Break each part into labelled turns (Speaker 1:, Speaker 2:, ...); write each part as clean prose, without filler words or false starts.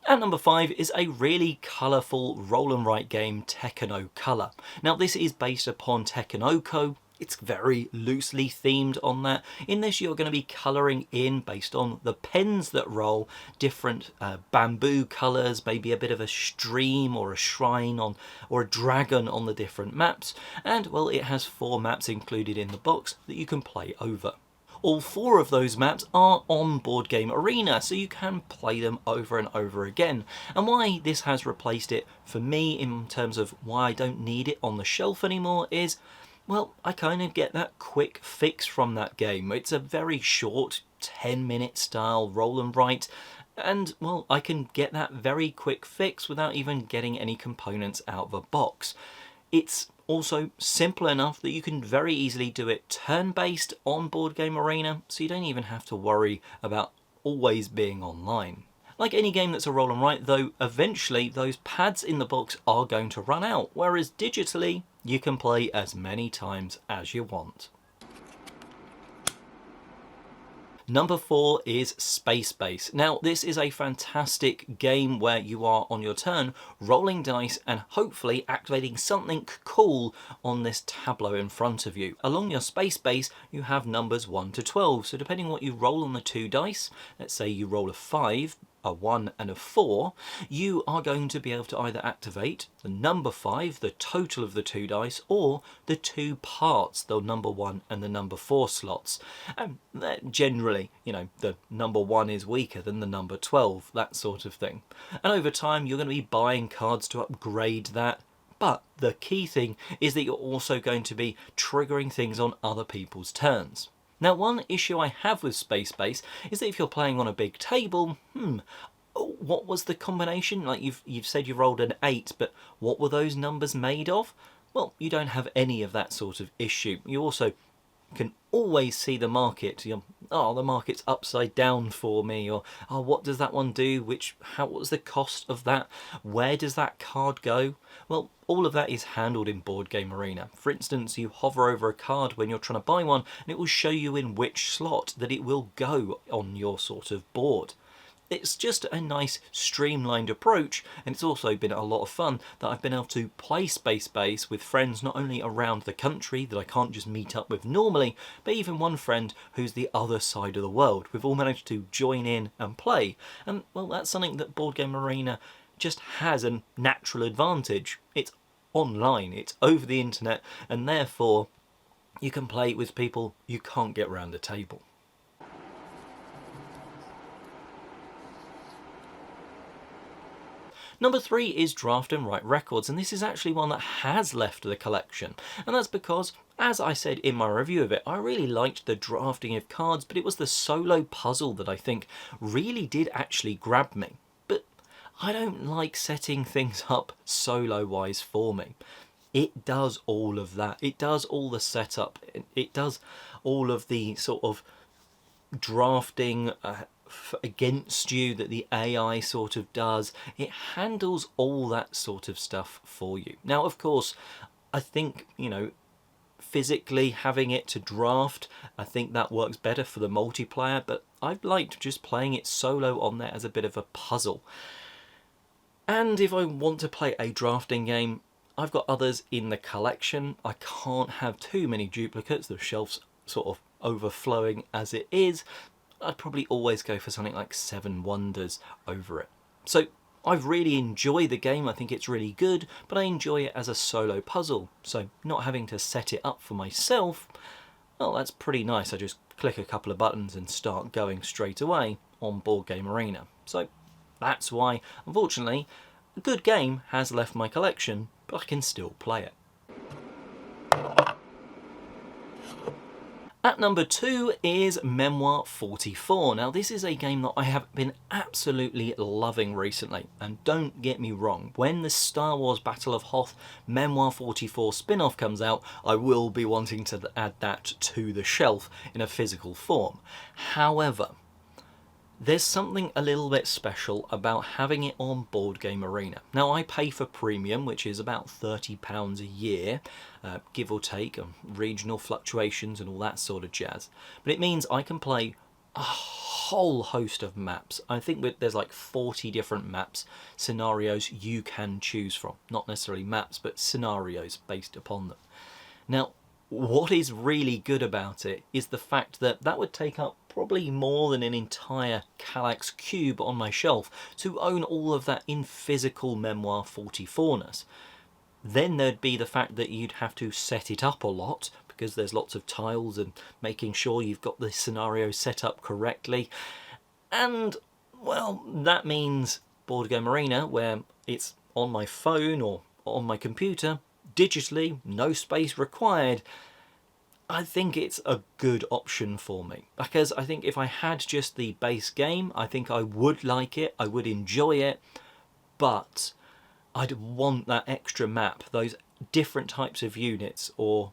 Speaker 1: At number 5 is a really colourful roll and write game, Tekken Color. Now this is based upon Tekken Oko. It's very loosely themed on that. In this you're going to be colouring in, based on the pens that roll, different bamboo colours, maybe a bit of a stream or a shrine on, or a dragon on the different maps. And well, it has 4 maps included in the box that you can play over. All 4 of those maps are on Board Game Arena, so you can play them over and over again. And why this has replaced it for me, in terms of why I don't need it on the shelf anymore, is, well, I kind of get that quick fix from that game. It's a very short 10-minute style roll and write, and well, I can get that very quick fix without even getting any components out of a box. It's also simple enough that you can very easily do it turn-based on Board Game Arena, so you don't even have to worry about always being online. Like any game that's a roll and write though, eventually those pads in the box are going to run out, whereas digitally you can play as many times as you want. Number 4 is Space Base. Now this is a fantastic game where you are on your turn rolling dice and hopefully activating something cool on this tableau in front of you. Along your space base you have numbers 1 to 12, so depending on what you roll on the 2 dice, let's say you roll a 5, a 1 and a 4, you are going to be able to either activate the number 5, the total of the 2 dice, or the 2 parts, the number 1 and the number 4 slots. And generally, you know, the number 1 is weaker than the number 12, that sort of thing. And over time you're going to be buying cards to upgrade that. But the key thing is that you're also going to be triggering things on other people's turns. Now one issue I have with Space Base is that if you're playing on a big table, what was the combination? Like you've said you rolled an 8, but what were those numbers made of? Well, you don't have any of that sort of issue. You also can always see the market. Oh, the market's upside down for me, or oh, what does that one do? What was the cost of that? Where does that card go? Well, all of that is handled in Board Game Arena. For instance, you hover over a card when you're trying to buy one, and it will show you in which slot that it will go on your sort of board. It's just a nice streamlined approach, and it's also been a lot of fun that I've been able to play Space Base with friends not only around the country that I can't just meet up with normally, but even one friend who's the other side of the world. We've all managed to join in and play, and well, that's something that Board Game Arena just has a natural advantage. It's online, it's over the internet, and therefore you can play with people you can't get around the table. Number 3 is Draft and Write Records, and this is actually one that has left the collection, and that's because, as I said in my review of it, I really liked the drafting of cards, but it was the solo puzzle that I think really did actually grab me. But I don't like setting things up solo-wise for me. It does all of that. It does all the setup. It does all of the sort of drafting against you that the AI sort of does. It handles all that sort of stuff for you. Now, of course, I think, you know, physically having it to draft, I think that works better for the multiplayer, but I've liked just playing it solo on there as a bit of a puzzle. And if I want to play a drafting game, I've got others in the collection. I can't have too many duplicates, the shelf's sort of overflowing as it is. I'd probably always go for something like 7 Wonders over it. So I've really enjoyed the game. I think it's really good, but I enjoy it as a solo puzzle. So not having to set it up for myself, well, that's pretty nice. I just click a couple of buttons and start going straight away on Board Game Arena. So that's why, unfortunately, a good game has left my collection, but I can still play it. At number 2 is Memoir 44. Now this is a game that I have been absolutely loving recently, and don't get me wrong, when the Star Wars Battle of Hoth Memoir 44 spin-off comes out, I will be wanting to add that to the shelf in a physical form. However, there's something a little bit special about having it on Board Game Arena. Now I pay for premium, which is about £30 a year, give or take, regional fluctuations and all that sort of jazz. But it means I can play a whole host of maps. I think there's like 40 different maps, scenarios you can choose from. Not necessarily maps, but scenarios based upon them. Now, what is really good about it is the fact that that would take up probably more than an entire Kallax cube on my shelf to own all of that in physical Memoir 44ness. Then there'd be the fact that you'd have to set it up a lot, because there's lots of tiles and making sure you've got the scenario set up correctly. And, well, that means Board Game Arena, where it's on my phone or on my computer, digitally, no space required, I think it's a good option for me. Because I think if I had just the base game, I think I would like it, I would enjoy it, but I'd want that extra map, those different types of units or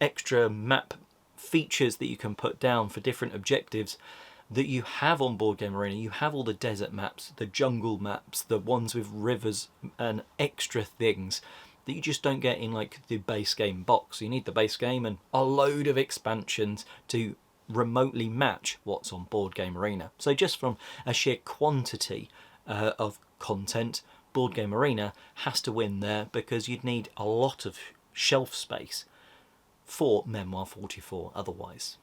Speaker 1: extra map features that you can put down for different objectives that you have on Board Game Arena. You have all the desert maps, the jungle maps, the ones with rivers and extra things that you just don't get in like the base game box. You need the base game and a load of expansions to remotely match what's on Board Game Arena. So just from a sheer quantity of content, Board Game Arena has to win there, because you'd need a lot of shelf space for Memoir 44 otherwise.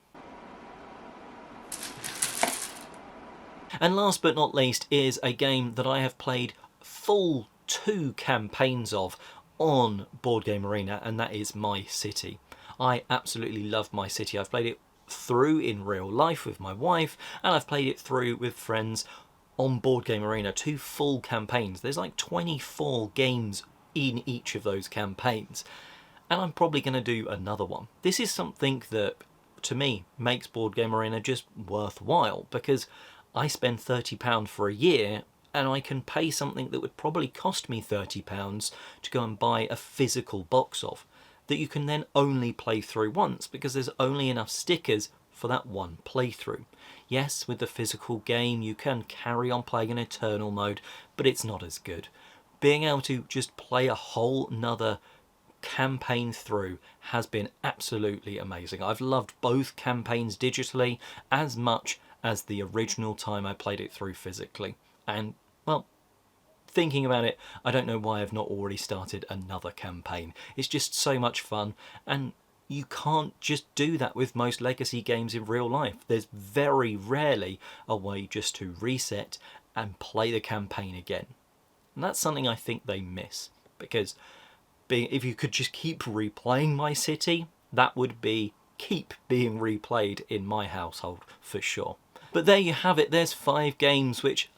Speaker 1: And last but not least is a game that I have played full 2 campaigns of on Board Game Arena, and that is My City. I absolutely love My City. I've played it through in real life with my wife, and I've played it through with friends on Board Game Arena, 2 full campaigns. There's like 24 games in each of those campaigns, and I'm probably going to do another one. This is something that, to me, makes Board Game Arena just worthwhile, because I spend £30 for a year, and I can pay something that would probably cost me £30 to go and buy a physical box of, that you can then only play through once, because there's only enough stickers for that one playthrough. Yes, with the physical game you can carry on playing in Eternal mode, but it's not as good. Being able to just play a whole nother campaign through has been absolutely amazing. I've loved both campaigns digitally as much as the original time I played it through physically. And, well, thinking about it, I don't know why I've not already started another campaign. It's just so much fun, and you can't just do that with most legacy games in real life. There's very rarely a way just to reset and play the campaign again. And that's something I think they miss, because if you could just keep replaying My City, that would keep being replayed in my household for sure. But there you have it. There's 5 games which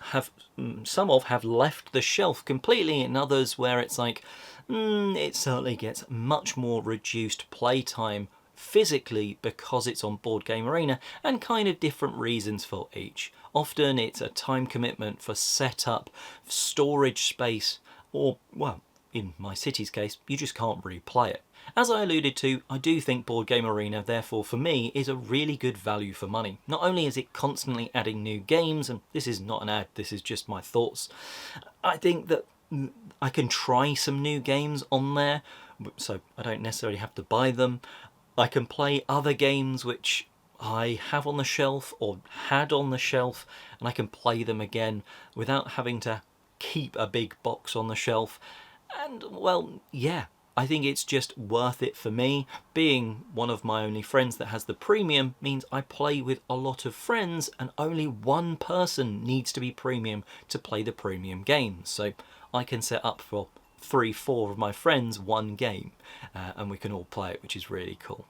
Speaker 1: some have left the shelf completely, and others where it's like, it certainly gets much more reduced playtime physically because it's on Board Game Arena, and kind of different reasons for each. Often it's a time commitment for setup, storage space, or, well, in My City's case, you just can't really play it. As I alluded to, I do think Board Game Arena, therefore, for me, is a really good value for money. Not only is it constantly adding new games, and this is not an ad, this is just my thoughts, I think that I can try some new games on there, so I don't necessarily have to buy them. I can play other games which I have on the shelf or had on the shelf, and I can play them again without having to keep a big box on the shelf. And, well, yeah, I think it's just worth it for me. Being one of my only friends that has the premium means I play with a lot of friends, and only one person needs to be premium to play the premium games. So I can set up for 3-4 of my friends one game, and we can all play it, which is really cool.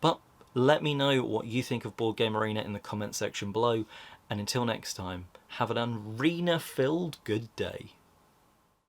Speaker 1: But let me know what you think of Board Game Arena in the comment section below, and until next time, have an arena-filled good day.